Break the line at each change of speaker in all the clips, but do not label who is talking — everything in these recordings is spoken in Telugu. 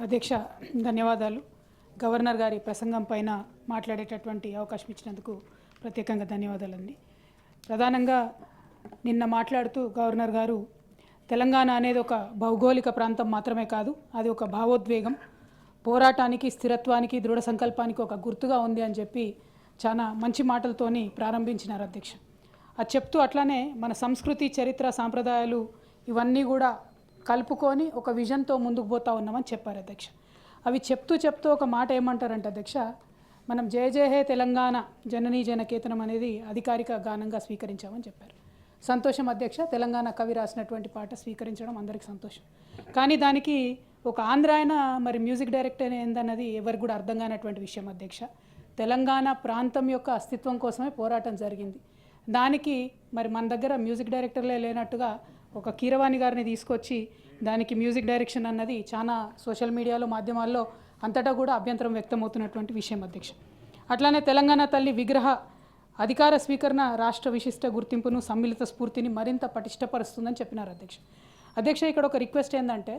అధ్యక్ష ధన్యవాదాలు. గవర్నర్ గారి ప్రసంగం పైన మాట్లాడేటటువంటి అవకాశం ఇచ్చినందుకు ప్రత్యేకంగా ధన్యవాదాలండి. ప్రధానంగా నిన్న మాట్లాడుతూ గవర్నర్ గారు తెలంగాణ అనేది ఒక భౌగోళిక ప్రాంతం మాత్రమే కాదు, అది ఒక భావోద్వేగం, పోరాటానికి, స్థిరత్వానికి, దృఢ సంకల్పానికి ఒక గుర్తుగా ఉంది అని చెప్పి చాలా మంచి మాటలతోని ప్రారంభించినారు అధ్యక్ష. అది చెప్తూ అట్లానే మన సంస్కృతి, చరిత్ర, సాంప్రదాయాలు ఇవన్నీ కూడా కలుపుకొని ఒక విజన్తో ముందుకు పోతా ఉన్నామని చెప్పారు అధ్యక్ష. అవి చెప్తూ ఒక మాట ఏమంటారంటే అధ్యక్ష, మనం జయ జయ హే తెలంగాణ జననీ జనకేతనం అనేది అధికారిక గానంగా స్వీకరించామని చెప్పారు. సంతోషం అధ్యక్ష, తెలంగాణ కవి రాసినటువంటి పాట స్వీకరించడం అందరికీ సంతోషం. కానీ దానికి ఒక ఆంధ్ర ఆయన మరి మ్యూజిక్ డైరెక్టర్ ఏందన్నది ఎవరికి కూడా అర్థం కానటువంటి విషయం అధ్యక్ష. తెలంగాణ ప్రాంతం యొక్క అస్తిత్వం కోసమే పోరాటం జరిగింది. దానికి మరి మన దగ్గర మ్యూజిక్ డైరెక్టర్లే లేనట్టుగా ఒక కీరవాణి గారిని తీసుకొచ్చి దానికి మ్యూజిక్ డైరెక్షన్ అన్నది చాలా సోషల్ మీడియాలో, మాధ్యమాల్లో అంతటా కూడా అభ్యంతరం వ్యక్తమవుతున్నటువంటి విషయం అధ్యక్ష. అట్లానే తెలంగాణ తల్లి విగ్రహ అధికార స్వీకరణ రాష్ట్ర విశిష్ట గుర్తింపును, సమ్మిళిత స్ఫూర్తిని మరింత పటిష్టపరుస్తుందని చెప్పినారు అధ్యక్ష. అధ్యక్ష, ఇక్కడ ఒక రిక్వెస్ట్ ఏంటంటే,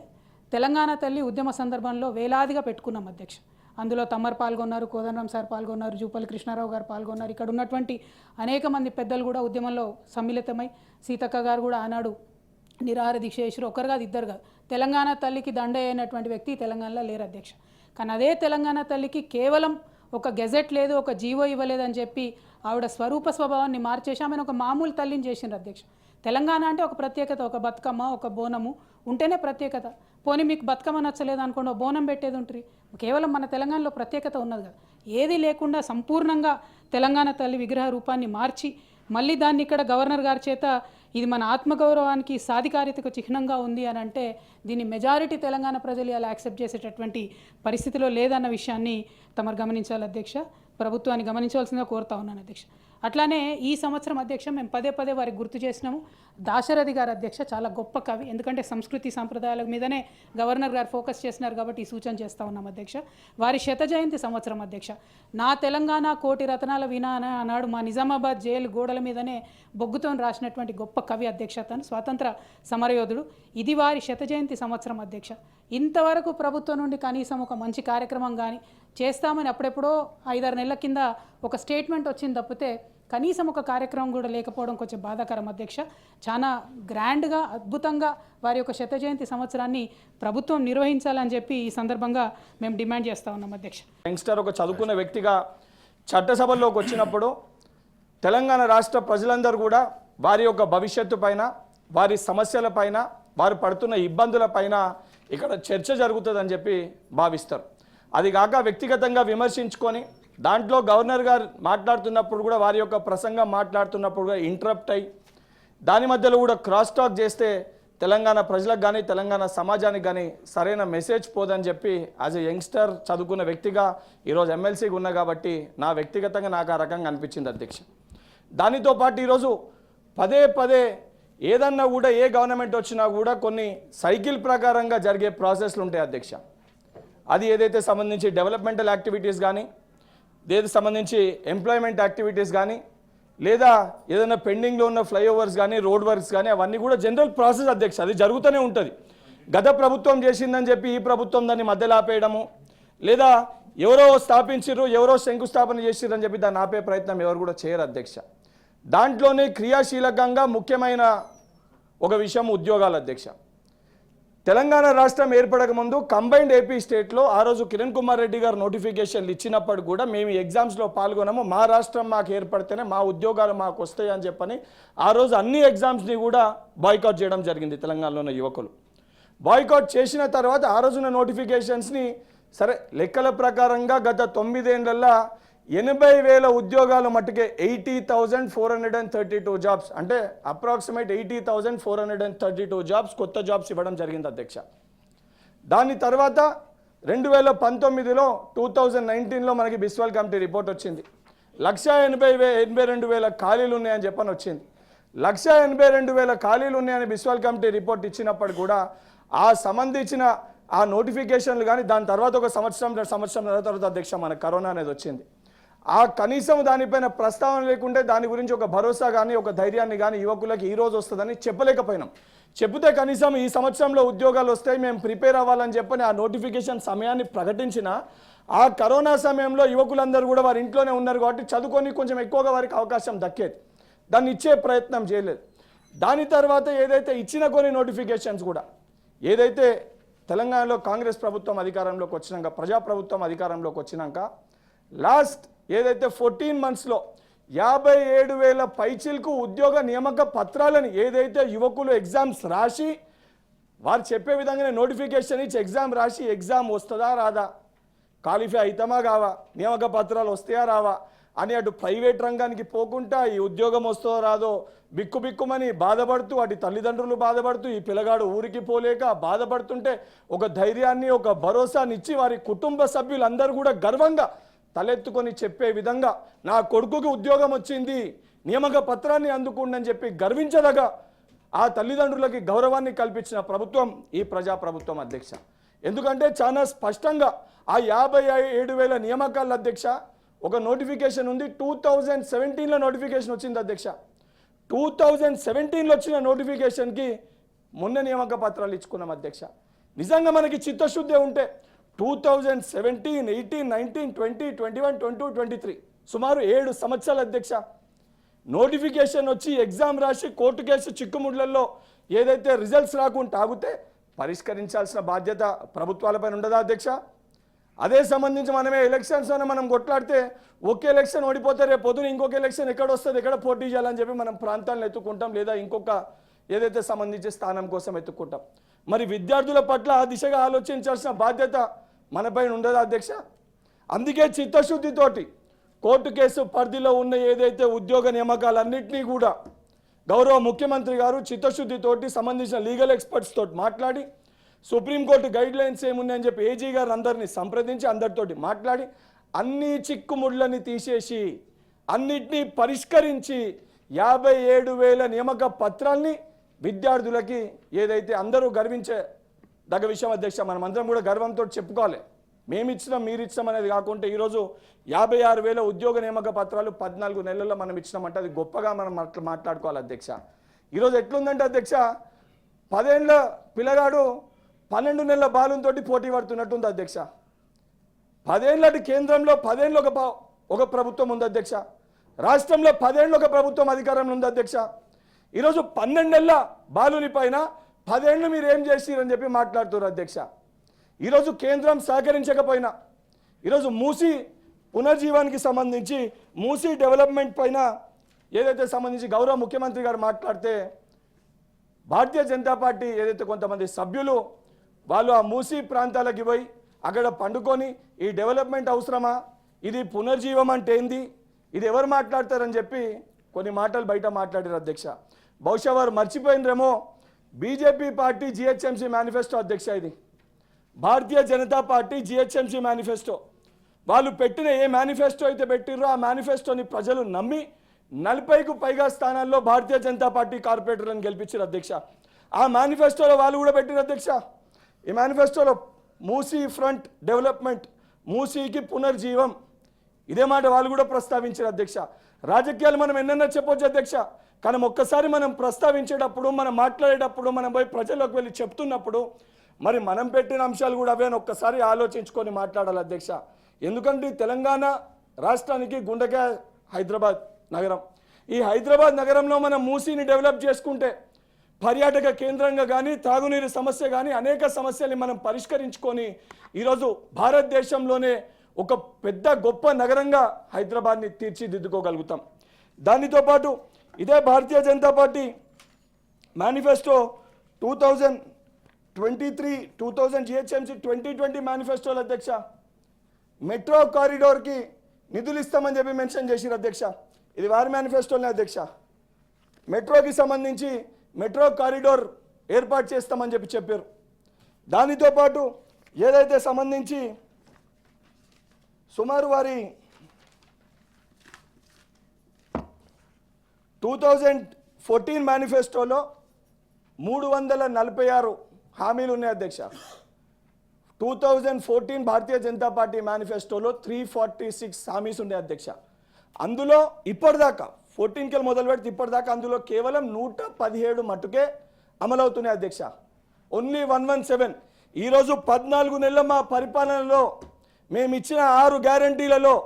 తెలంగాణ తల్లి ఉద్యమ సందర్భంలో వేలాదిగా పెట్టుకున్నాం అధ్యక్ష. అందులో తమ్మర్ పాల్గొన్నారు, కోదండరాం సార్ పాల్గొన్నారు, జూపల్లి కృష్ణారావు గారు పాల్గొన్నారు. ఇక్కడ ఉన్నటువంటి అనేక మంది పెద్దలు కూడా ఉద్యమంలో సమ్మిళితమై, సీతక్క గారు కూడా ఆనాడు నిరాహార దీక్ష చేసారు. ఒకరు కాదు, ఇద్దరు కాదు. తెలంగాణ తల్లికి దండ అయినటువంటి వ్యక్తి తెలంగాణలో లేరు అధ్యక్ష. కానీ అదే తెలంగాణ తల్లికి కేవలం ఒక గెజెట్ లేదు, ఒక జీవో ఇవ్వలేదని చెప్పి ఆవిడ స్వరూప స్వభావాన్ని మార్చేసి ఆమెను ఒక మామూలు తల్లిని చేసిండ్రు అధ్యక్ష. తెలంగాణ అంటే ఒక ప్రత్యేకత, ఒక బతుకమ్మ, ఒక బోనము ఉంటేనే ప్రత్యేకత. పోనీ మీకు బతుకమ్మ నచ్చలేదు అనుకోండి, బోనం పెట్టేది ఉంటుంది. కేవలం మన తెలంగాణలో ప్రత్యేకత ఉన్నది కదా. ఏది లేకుండా సంపూర్ణంగా తెలంగాణ తల్లి విగ్రహ రూపాన్ని మార్చి మళ్ళీ దాన్ని ఇక్కడ గవర్నర్ గారి చేత ఇది మన ఆత్మగౌరవానికి, సాధికారితకు చిహ్నంగా ఉంది అని అంటే దీన్ని మెజారిటీ తెలంగాణ ప్రజలు అలా యాక్సెప్ట్ చేసేటటువంటి పరిస్థితిలో లేదన్న విషయాన్ని తమరు గమనించాలి అధ్యక్ష. ప్రభుత్వాన్ని గమనించవలసిందిగా కోరుతా ఉన్నాను అధ్యక్ష. అట్లానే ఈ సంవత్సరం అధ్యక్ష మేము పదే వారికి గుర్తు చేసినాము. దాశరథి గారు అధ్యక్ష చాలా గొప్ప కవి, ఎందుకంటే సంస్కృతి సాంప్రదాయాల మీదనే గవర్నర్ గారు ఫోకస్ చేస్తున్నారు కాబట్టి ఈ సూచన చేస్తూ ఉన్నాం అధ్యక్ష. వారి శత జయంతి సంవత్సరం అధ్యక్ష. నా తెలంగాణ కోటి రతనాల వినా అన్నాడు మా నిజామాబాద్ జైలు గోడల మీదనే బొగ్గుతో రాసినటువంటి గొప్ప కవి అధ్యక్ష. తను స్వాతంత్ర సమరయోధుడు. ఇది వారి శత జయంతి సంవత్సరం అధ్యక్ష. ఇంతవరకు ప్రభుత్వం నుండి కనీసం ఒక మంచి కార్యక్రమం కానీ చేస్తామని అప్పుడెప్పుడో 5-6 నెలల కింద ఒక స్టేట్మెంట్ వచ్చింది తప్పితే కనీసం ఒక కార్యక్రమం కూడా లేకపోవడం కొంచెం బాధాకరం అధ్యక్ష. చాలా గ్రాండ్గా, అద్భుతంగా వారి యొక్క శత జయంతి సంవత్సరాన్ని ప్రభుత్వం నిర్వహించాలని చెప్పి ఈ సందర్భంగా మేము డిమాండ్ చేస్తూ ఉన్నాం అధ్యక్ష.
యంగ్స్టర్ ఒక చదువుకున్న వ్యక్తిగా చట్టసభల్లోకి వచ్చినప్పుడు తెలంగాణ రాష్ట్ర ప్రజలందరూ కూడా వారి యొక్క భవిష్యత్తు పైన, వారి సమస్యల పైన, వారు పడుతున్న ఇబ్బందుల పైన ఇక్కడ చర్చ జరుగుతుందని చెప్పి భావిస్తారు. అది కాక వ్యక్తిగతంగా విమర్శించుకొని దాంట్లో గవర్నర్ గారు మాట్లాడుతున్నప్పుడు కూడా, వారి యొక్క ప్రసంగం మాట్లాడుతున్నప్పుడు కూడా ఇంటరప్ట్ అయ్యి దాని మధ్యలో కూడా క్రాస్ టాక్ చేస్తే తెలంగాణ ప్రజలకు కానీ, తెలంగాణ సమాజానికి కానీ సరైన మెసేజ్ పోదని చెప్పి యాజ్ ఎ యంగ్స్టర్ చదువుకున్న వ్యక్తిగా ఈరోజు ఎమ్మెల్సీగా ఉన్నా కాబట్టి నా వ్యక్తిగతంగా నాకు ఆ రకంగా అనిపించింది అధ్యక్ష. దానితో పాటు ఈరోజు పదే ఏదన్నా కూడా ఏ గవర్నమెంట్ వచ్చినా కూడా కొన్ని సైకిల్ ప్రకారంగా జరిగే ప్రాసెస్లు ఉంటాయి అధ్యక్ష. అది ఏదైతే సంబంధించి డెవలప్మెంటల్ యాక్టివిటీస్ కానీ, ఏదైతే సంబంధించి ఎంప్లాయ్మెంట్ యాక్టివిటీస్ కానీ, లేదా ఏదైనా పెండింగ్లో ఉన్న ఫ్లైఓవర్స్ కానీ, రోడ్ వర్క్స్ కానీ, అవన్నీ కూడా జనరల్ ప్రాసెస్ అధ్యక్ష. అది జరుగుతూనే ఉంటుంది. గత ప్రభుత్వం చేసిందని చెప్పి ఈ ప్రభుత్వం దాన్ని మధ్యలో ఆపేయడము, లేదా ఎవరో స్థాపించారు, ఎవరో శంకుస్థాపన చేసిర్రు అని చెప్పి దాన్ని ఆపే ప్రయత్నం ఎవరు కూడా చేయరు అధ్యక్ష. దాంట్లోనే క్రియాశీలకంగా ముఖ్యమైన ఒక విషయం ఉద్యోగాలు అధ్యక్ష. తెలంగాణ రాష్ట్రం ఏర్పడక ముందు కంబైన్డ్ ఏపీ స్టేట్లో ఆ రోజు కిరణ్ కుమార్ రెడ్డి గారు నోటిఫికేషన్లు ఇచ్చినప్పుడు కూడా మేము ఎగ్జామ్స్లో పాల్గొన్నాము, మా రాష్ట్రం మాకు ఏర్పడితేనే మా ఉద్యోగాలు మాకు వస్తాయి అని చెప్పని ఆ రోజు అన్ని ఎగ్జామ్స్ని కూడా బాయ్కాట్ చేయడం జరిగింది తెలంగాణలో ఉన్న యువకులు. బాయ్కాట్ చేసిన తర్వాత ఆ రోజున నోటిఫికేషన్స్ని సరే లెక్కల ప్రకారంగా గత 9 ఏళ్లలో 80,000 ఉద్యోగాలు మట్టుకే 80,432 జాబ్స్, అంటే అప్రాక్సిమేట్ 80,432 జాబ్స్, కొత్త జాబ్స్ ఇవ్వడం జరిగింది అధ్యక్ష. దాని తర్వాత 2019లో 2019లో మనకి బిస్వాల్ కమిటీ రిపోర్ట్ వచ్చింది. 182,000 ఖాళీలు ఉన్నాయని చెప్పని వచ్చింది. 182,000 ఖాళీలు ఉన్నాయని బిస్వాల్ కమిటీ రిపోర్ట్ ఇచ్చినప్పుడు కూడా ఆ సంబంధించిన ఆ నోటిఫికేషన్లు కానీ దాని తర్వాత ఒక సంవత్సరం తర్వాత అధ్యక్ష మనకు కరోనా అనేది వచ్చింది. ఆ కనీసం దానిపైన ప్రస్తావన లేకుంటే దాని గురించి ఒక భరోసా కానీ, ఒక ధైర్యాన్ని కానీ యువకులకి ఈరోజు వస్తుందని చెప్పలేకపోయినాం. చెబితే కనీసం ఈ సంవత్సరంలో ఉద్యోగాలు వస్తాయి, మేము ప్రిపేర్ అవ్వాలని చెప్పని ఆ నోటిఫికేషన్ సమయాన్ని ప్రకటించిన ఆ కరోనా సమయంలో యువకులందరూ కూడా వారి ఇంట్లోనే ఉన్నారు కాబట్టి చదువుకొని కొంచెం ఎక్కువగా వారికి అవకాశం దక్కేది. దాన్ని ఇచ్చే ప్రయత్నం చేయలేదు. దాని తర్వాత ఏదైతే ఇచ్చిన కొన్ని నోటిఫికేషన్స్ కూడా ఏదైతే తెలంగాణలో కాంగ్రెస్ ప్రభుత్వం అధికారంలోకి వచ్చినాక, ప్రజాప్రభుత్వం అధికారంలోకి వచ్చినాక లాస్ట్ ఏదైతే 14 monthsలో 57,000 పైచిలకు ఉద్యోగ నియామక పత్రాలని ఏదైతే యువకులు ఎగ్జామ్స్ రాసి వారు చెప్పే విధంగానే నోటిఫికేషన్ ఇచ్చి ఎగ్జామ్ రాసి ఎగ్జామ్ వస్తుందా రాదా, క్వాలిఫై అవుతామా కావా, నియామక పత్రాలు వస్తాయా రావా అని అటు ప్రైవేట్ రంగానికి పోకుండా ఈ ఉద్యోగం వస్తుందో రాదో బిక్కుమని బాధపడుతూ అటు తల్లిదండ్రులు బాధపడుతూ ఈ పిల్లగాడు ఊరికి పోలేక బాధపడుతుంటే ఒక ధైర్యాన్ని ఒక భరోసాని ఇచ్చి వారి కుటుంబ సభ్యులందరూ కూడా గర్వంగా తలెత్తుకొని చెప్పే విధంగా నా కొడుకుకి ఉద్యోగం వచ్చింది, నియామక పత్రాన్ని అందుకుండని చెప్పి గర్వించదగా ఆ తల్లిదండ్రులకి గౌరవాన్ని కల్పించిన ప్రభుత్వం ఈ ప్రజాప్రభుత్వం అధ్యక్ష. ఎందుకంటే చాలా స్పష్టంగా ఆ 57,000 నియామకాల అధ్యక్ష ఒక నోటిఫికేషన్ ఉంది. 2017లో నోటిఫికేషన్ వచ్చింది అధ్యక్ష. 2017లో వచ్చిన నోటిఫికేషన్కి మొన్న నియామక పత్రాలు ఇచ్చుకున్నాం అధ్యక్ష. నిజంగా మనకి చిత్తశుద్ధి ఉంటే 2017, 18, 19, 20, 21, 22, 23 సుమారు 7 సంవత్సరాల అధ్యక్ష నోటిఫికేషన్ వచ్చి ఎగ్జామ్ రాసి కోర్టు కేసు చిక్కుముడ్లలో ఏదైతే రిజల్ట్స్ రాకుండా ఆగితే పరిష్కరించాల్సిన బాధ్యత ప్రభుత్వాలపైన ఉండదా అధ్యక్ష? అదే సంబంధించి మనమే ఎలక్షన్స్ అని మనం కొట్లాడితే ఒకే ఎలక్షన్ ఓడిపోతే రేపు పొద్దున ఇంకొక ఎలక్షన్ ఎక్కడ వస్తుంది, ఎక్కడ పోటీ చేయాలని చెప్పి మనం ప్రాంతాలను ఎత్తుకుంటాం, లేదా ఇంకొక ఏదైతే సంబంధించి స్థానం కోసం ఎత్తుకుంటాం. మరి విద్యార్థుల పట్ల ఆ దిశగా ఆలోచించాల్సిన బాధ్యత మనపైన ఉండదా అధ్యక్ష? అందుకే చిత్తశుద్ధితోటి కోర్టు కేసు పరిధిలో ఉన్న ఏదైతే ఉద్యోగ నియామకాలన్నింటినీ కూడా గౌరవ ముఖ్యమంత్రి గారు చిత్తశుద్ధితోటి సంబంధించిన లీగల్ ఎక్స్పర్ట్స్ తోటి మాట్లాడి సుప్రీంకోర్టు గైడ్ లైన్స్ ఏమున్నాయని చెప్పి ఏజీ గారు అందరినీ సంప్రదించి అందరితోటి మాట్లాడి అన్ని చిక్కుముళ్ళని తీసేసి అన్నిటినీ పరిష్కరించి 57,000 నియామక పత్రాల్ని విద్యార్థులకి ఏదైతే అందరూ గర్వించే దగ్గ విషయం అధ్యక్ష, మనం అందరం కూడా గర్వంతో చెప్పుకోవాలి. మేము ఇచ్చినాం మీరు ఇచ్చినాం అనేది కాకుండా ఈరోజు 56,000 ఉద్యోగ నియామక పత్రాలు 14 నెలల్లో మనం ఇచ్చినామంటే అది గొప్పగా మనం మాట్లాడుకోవాలి అధ్యక్ష. ఈరోజు ఎట్లుందంటే అధ్యక్ష 10 ఏళ్ళ పిల్లగాడు 12 నెలల బాలుతో పోటీ పడుతున్నట్టుంది అధ్యక్ష. 10 ఏళ్ళటి కేంద్రంలో 10 ఏళ్ళు ఒక ప్రభుత్వం ఉంది అధ్యక్ష, రాష్ట్రంలో 10 ఏళ్ళు ఒక ప్రభుత్వం అధికారంలో ఉంది అధ్యక్ష. ఈరోజు 12 నెలల బాలుని పైన 10 ఏళ్ళు మీరు ఏం చేసిరని చెప్పి మాట్లాడుతున్నారు అధ్యక్ష. ఈరోజు కేంద్రం సహకరించకపోయినా ఈరోజు మూసీ పునర్జీవానికి సంబంధించి మూసీ డెవలప్మెంట్ పైన ఏదైతే సంబంధించి గౌరవ ముఖ్యమంత్రి గారు మాట్లాడితే భారతీయ జనతా పార్టీ ఏదైతే కొంతమంది సభ్యులు వాళ్ళు ఆ మూసీ ప్రాంతాలకి పోయి అక్కడ పండుకొని ఈ డెవలప్మెంట్ అవసరమా, ఇది పునర్జీవం అంటే ఏంది, ఇది ఎవరు మాట్లాడతారని చెప్పి కొన్ని మాటలు బయట మాట్లాడారు అధ్యక్ష. బహుశా వారు మర్చిపోయినరేమో బీజేపీ పార్టీ జిహెచ్ఎంసీ మేనిఫెస్టో అధ్యక్ష, ఇది Bharatiya Janata party GHMC manifesto. వాళ్ళు పెట్టిన ఏ మేనిఫెస్టో అయితే పెట్టిర్రో ఆ మేనిఫెస్టోని ప్రజలు నమ్మి 40కు పైగా స్థానాల్లో భారతీయ జనతా పార్టీ కార్పొరేటర్లను గెలిపించారు అధ్యక్ష. ఆ మేనిఫెస్టోలో వాళ్ళు కూడా పెట్టిన అధ్యక్ష, ఈ మేనిఫెస్టోలో మూసీ ఫ్రంట్ డెవలప్మెంట్, మూసీకి పునర్జీవం, ఇదే మాట వాళ్ళు కూడా ప్రస్తావించారు అధ్యక్ష. రాజకీయాలు మనం ఎన్నెన్నో చెప్పొచ్చు అధ్యక్ష, కానీ ఒక్కసారి మనం ప్రస్తావించేటప్పుడు మనం మాట్లాడేటప్పుడు మనం పోయి ప్రజల్లోకి వెళ్ళి చెప్తున్నప్పుడు మరి మనం పెట్టిన అంశాలు కూడా అవే ఒక్కసారి ఆలోచించుకొని మాట్లాడాలి అధ్యక్ష. ఎందుకంటే తెలంగాణ రాష్ట్రానికి గుండెకాయ హైదరాబాద్ నగరం. ఈ హైదరాబాద్ నగరంలో మనం మూసీని డెవలప్ చేసుకుంటే పర్యాటక కేంద్రంగా కానీ తాగునీరు సమస్య కానీ అనేక సమస్యల్ని మనం పరిష్కరించుకొని ఈరోజు భారతదేశంలోనే ఒక పెద్ద గొప్ప నగరంగా హైదరాబాద్ని తీర్చిదిద్దుకోగలుగుతాం. దానితో పాటు ఇదే Bharatiya Janata party manifesto 2023 GHMC 2020 మేనిఫెస్టోల అధ్యక్ష మెట్రో కారిడోర్కి నిధులు ఇస్తామని చెప్పి మెన్షన్ చేసిరు అధ్యక్ష. ఇది వారి మేనిఫెస్టోనే అధ్యక్ష. మెట్రోకి సంబంధించి మెట్రో కారిడోర్ ఏర్పాటు చేస్తామని చెప్పి చెప్పారు. దానితో పాటు ఏదైతే సంబంధించి సుమారు వారి 2014 మేనిఫెస్టోలో 346 హామీలు ఉన్నాయి అధ్యక్ష. 2014 భారతీయ జనతా పార్టీ మేనిఫెస్టోలో 346 హామీస్ ఉండే అధ్యక్ష. అందులో ఇప్పటిదాకా 14కి మొదలు పెడితే ఇప్పటిదాకా అందులో కేవలం 117 మట్టుకే అమలవుతున్నాయి అధ్యక్ష. ఓన్లీ 117. ఈరోజు 14 నెలల మా పరిపాలనలో మేము ఇచ్చిన 6 గ్యారంటీలలో,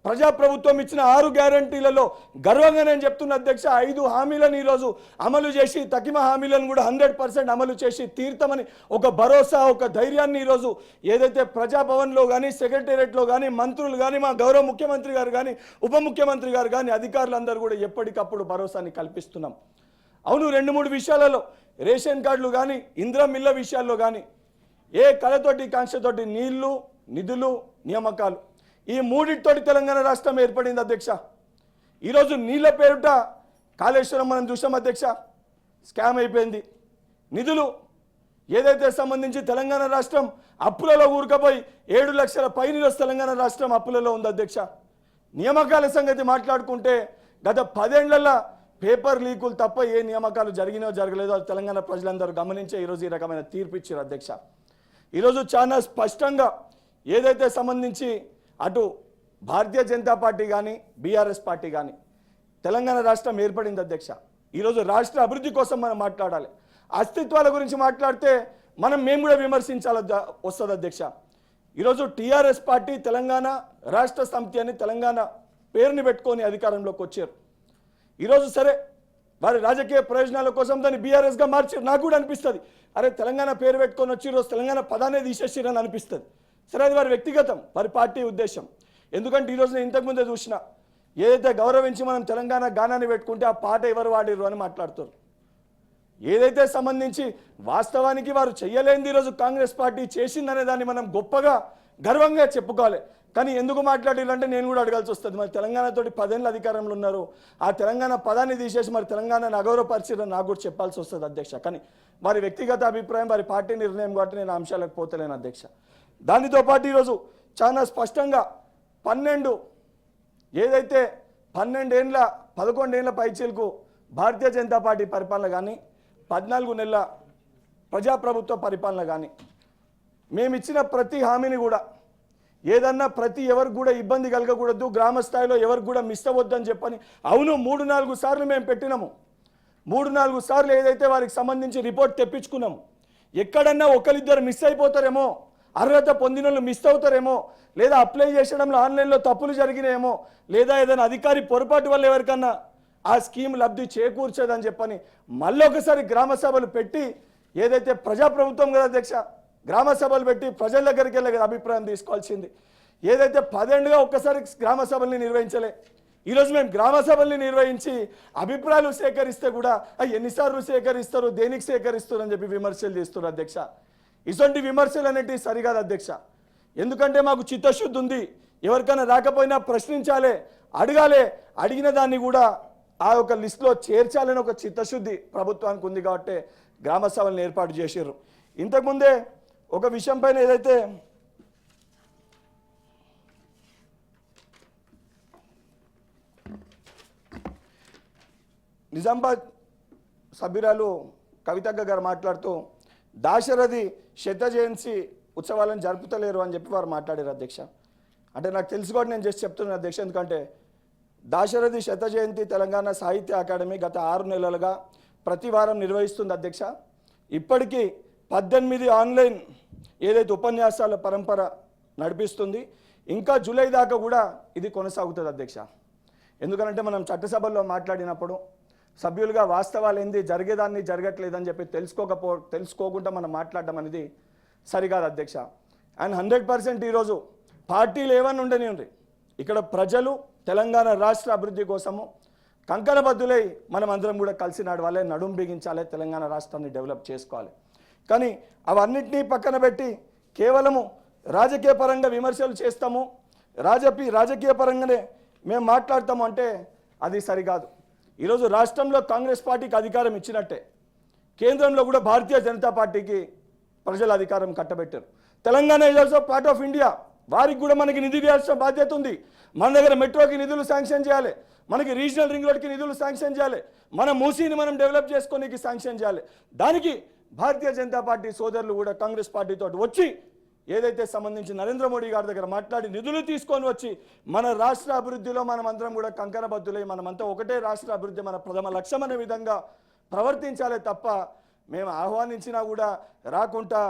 ప్రజాప్రభుత్వం ఇచ్చిన 6 గ్యారంటీలలో గర్వంగా నేను చెప్తున్న అధ్యక్ష, 5 హామీలను ఈరోజు అమలు చేసి, తగిన హామీలను కూడా 100% అమలు చేసి తీర్థమని ఒక భరోసా, ఒక ధైర్యాన్ని ఈరోజు ఏదైతే ప్రజాభవన్లో కానీ, సెక్రటేరియట్లో కానీ, మంత్రులు కానీ, మా గౌరవ ముఖ్యమంత్రి గారు కానీ, ఉప ముఖ్యమంత్రి గారు కానీ, అధికారులందరూ కూడా ఎప్పటికప్పుడు భరోసాని కల్పిస్తున్నాం. అవును, 2-3 విషయాలలో, రేషన్ కార్డులు కానీ, ఇందిరమ్మ ఇళ్ల విషయాల్లో కానీ, ఏ కళతోటి కాంక్షతోటి నీళ్లు, నిధులు, నియామకాలు, ఈ మూడింటితోటి తెలంగాణ రాష్ట్రం ఏర్పడింది అధ్యక్ష. ఈరోజు నీళ్ల పేరుట కాళేశ్వరం మనం చూసాం అధ్యక్ష, స్కామ్ అయిపోయింది. నిధులు ఏదైతే సంబంధించి తెలంగాణ రాష్ట్రం అప్పులలో ఊరుకపోయి 7 లక్షల పైన తెలంగాణ రాష్ట్రం అప్పులలో ఉంది అధ్యక్ష. నియామకాల సంగతి మాట్లాడుకుంటే గత 10 ఏళ్లలో పేపర్ లీకులు తప్ప ఏ నియామకాలు జరిగినో జరగలేదో అది తెలంగాణ ప్రజలందరూ గమనించే ఈరోజు ఈ రకమైన తీర్పు ఇచ్చారు అధ్యక్ష. ఈరోజు చాలా స్పష్టంగా ఏదైతే సంబంధించి అటు భారతీయ జనతా పార్టీ కానీ, బీఆర్ఎస్ పార్టీ కానీ, తెలంగాణ రాష్ట్రం ఏర్పడింది అధ్యక్ష. ఈరోజు రాష్ట్ర అభివృద్ధి కోసం మనం మాట్లాడాలి. అస్తిత్వాల గురించి మాట్లాడితే మేము కూడా విమర్శించాలి వస్తుంది అధ్యక్ష. ఈరోజు టీఆర్ఎస్ పార్టీ తెలంగాణ రాష్ట్ర సమితి అని తెలంగాణ పేరుని పెట్టుకొని అధికారంలోకి వచ్చారు. ఈరోజు సరే వారి రాజకీయ ప్రయోజనాల కోసం దాన్ని బీఆర్ఎస్గా మార్చారు. నాకు కూడా అనిపిస్తుంది, అరే తెలంగాణ పేరు పెట్టుకొని వచ్చి ఈరోజు తెలంగాణ పదాన్ని తీసేసిరని అనిపిస్తుంది. సరే, అది వారి వ్యక్తిగతం, వారి పార్టీ ఉద్దేశం. ఎందుకంటే ఈరోజు నేను ఇంతకుముందే చూసిన, ఏదైతే గౌరవించి మనం తెలంగాణ గానాన్ని పెట్టుకుంటే ఆ పాట ఎవరు వాడిరు అని మాట్లాడుతారు. ఏదైతే సంబంధించి వాస్తవానికి వారు చెయ్యలేనిది ఈరోజు కాంగ్రెస్ పార్టీ చేసిందనే దాన్ని మనం గొప్పగా గర్వంగా చెప్పుకోవాలి. కానీ ఎందుకు మాట్లాడారంటే నేను కూడా అడగాల్సి వస్తుంది. మరి తెలంగాణతోటి 10 ఏళ్ళ అధికారంలో ఉన్నారు, ఆ తెలంగాణ పదాన్ని తీసేసి మరి తెలంగాణను అగౌరవపరిచిరని నాకు కూడా చెప్పాల్సి వస్తుంది అధ్యక్ష. కానీ వారి వ్యక్తిగత అభిప్రాయం, వారి పార్టీ నిర్ణయం కాబట్టి నేను అంశాలకు పోతలేను అధ్యక్ష. దానితో పాటు ఈరోజు చాలా స్పష్టంగా 12 ఏదైతే 11 ఏళ్ళ పైచీలకు భారతీయ జనతా పార్టీ పరిపాలన కానీ, 14 నెలల ప్రజాప్రభుత్వ పరిపాలన కానీ, మేము ఇచ్చిన ప్రతి హామీని కూడా ఏదన్నా ఎవరికి కూడా ఇబ్బంది కలగకూడదు, గ్రామ స్థాయిలో ఎవరికి కూడా మిస్ అవ్వద్దని చెప్పని, అవును 3-4 సార్లు మేము పెట్టినాము. 3-4 సార్లు ఏదైతే వారికి సంబంధించి రిపోర్ట్ తెప్పించుకున్నాము. ఎక్కడన్నా ఒకరిద్దరు మిస్ అయిపోతారేమో, అర్హత పొందిన వాళ్ళు మిస్ అవుతారేమో, లేదా అప్లై చేసడంలో ఆన్లైన్లో తప్పులు జరిగినాయేమో, లేదా ఏదైనా అధికారి పొరపాటు వల్ల ఎవరికన్నా ఆ స్కీమ్ లబ్ధి చేకూర్చదని చెప్పని మళ్ళీ ఒకసారి గ్రామ సభలు పెట్టి, ఏదైతే ప్రజాప్రభుత్వం కదా అధ్యక్ష, గ్రామ సభలు పెట్టి ప్రజల దగ్గరికి వెళ్ళే అభిప్రాయం తీసుకోవాల్సింది. ఏదైతే 10 ఏళ్ళుగా ఒక్కసారి గ్రామ సభల్ని నిర్వహించలే, ఈరోజు మేము గ్రామ సభల్ని నిర్వహించి అభిప్రాయాలు సేకరిస్తే కూడా ఎన్నిసార్లు సేకరిస్తారు, దేనికి సేకరిస్తారు అని చెప్పి విమర్శలు చేస్తారు అధ్యక్ష. ఇటువంటి విమర్శలు అనేటివి సరికాదు అధ్యక్ష. ఎందుకంటే మాకు చిత్తశుద్ధి ఉంది, ఎవరికైనా రాకపోయినా ప్రశ్నించాలి, అడగాలి, అడిగిన దాన్ని కూడా ఆ యొక్క లిస్టులో చేర్చాలని ఒక చిత్తశుద్ధి ప్రభుత్వానికి ఉంది కాబట్టి గ్రామ సభలను ఏర్పాటు చేశారు. ఇంతకుముందే ఒక విషయం పైన ఏదైతే నిజామాబాద్ సభ్యురాలు కవితక్క గారు మాట్లాడుతూ దాశరథి శత జయంతి ఉత్సవాలను జరుపుతలేరు అని చెప్పి వారు మాట్లాడారు అధ్యక్ష. అంటే నాకు తెలుసు కూడా నేను జస్ట్ చెప్తున్నాను అధ్యక్ష. ఎందుకంటే దాశరథి శత జయంతి తెలంగాణ సాహిత్య అకాడమీ గత 6 నెలలుగా ప్రతి వారం నిర్వహిస్తుంది అధ్యక్ష. ఇప్పటికీ 18 ఆన్లైన్ ఏదైతే ఉపన్యాసాల పరంపర నడిపిస్తుంది. ఇంకా జూలై దాకా కూడా ఇది కొనసాగుతుంది అధ్యక్ష. ఎందుకంటే మనం చట్టసభల్లో మాట్లాడినప్పుడు సభ్యులుగా వాస్తవాలు ఏంది, జరిగేదాన్ని జరగట్లేదని చెప్పి తెలుసుకోకుండా మనం మాట్లాడడం అనేది సరికాదు అధ్యక్ష. అండ్ 100% ఈరోజు పార్టీలు ఏమన్నా ఉండనివ్వండి, ఇక్కడ ప్రజలు తెలంగాణ రాష్ట్ర అభివృద్ధి కోసము కంకణబద్దులై మనం అందరం కూడా కలిసి నడవాలి, నడుం బిగించాలి, తెలంగాణ రాష్ట్రాన్ని డెవలప్ చేసుకోవాలి. కానీ అవన్నింటినీ పక్కన పెట్టి కేవలము రాజకీయ పరంగా విమర్శలు చేస్తాము, రాజకీయ పరంగానే మేము మాట్లాడతాము అంటే అది సరికాదు. ఈరోజు రాష్ట్రంలో కాంగ్రెస్ పార్టీకి అధికారం ఇచ్చినట్టే కేంద్రంలో కూడా భారతీయ జనతా పార్టీకి ప్రజల అధికారం కట్టబెట్టారు. Telangana is also part of India, వారికి కూడా మనకి నిధి ఇవ్వాల్సిన బాధ్యత ఉంది. మన దగ్గర మెట్రోకి నిధులు శాంక్షన్ చేయాలి, మనకి రీజనల్ రింగ్ రోడ్కి నిధులు శాంక్షన్ చేయాలి, మన మూసీని మనం డెవలప్ చేసుకోనికి శాంక్షన్ చేయాలి. దానికి భారతీయ జనతా పార్టీ సోదరులు కూడా కాంగ్రెస్ పార్టీతో వచ్చి ఏదైతే సంబంధించి నరేంద్ర మోడీ గారి దగ్గర మాట్లాడి నిధులు తీసుకొని వచ్చి మన రాష్ట్ర అభివృద్ధిలో మనం అందరం కూడా కంకణబద్దులై మనమంతా ఒకటే రాష్ట్ర అభివృద్ధి మన ప్రథమ లక్ష్యం అనే విధంగా ప్రవర్తించాలి తప్ప మేము ఆహ్వానించినా కూడా రాకుండా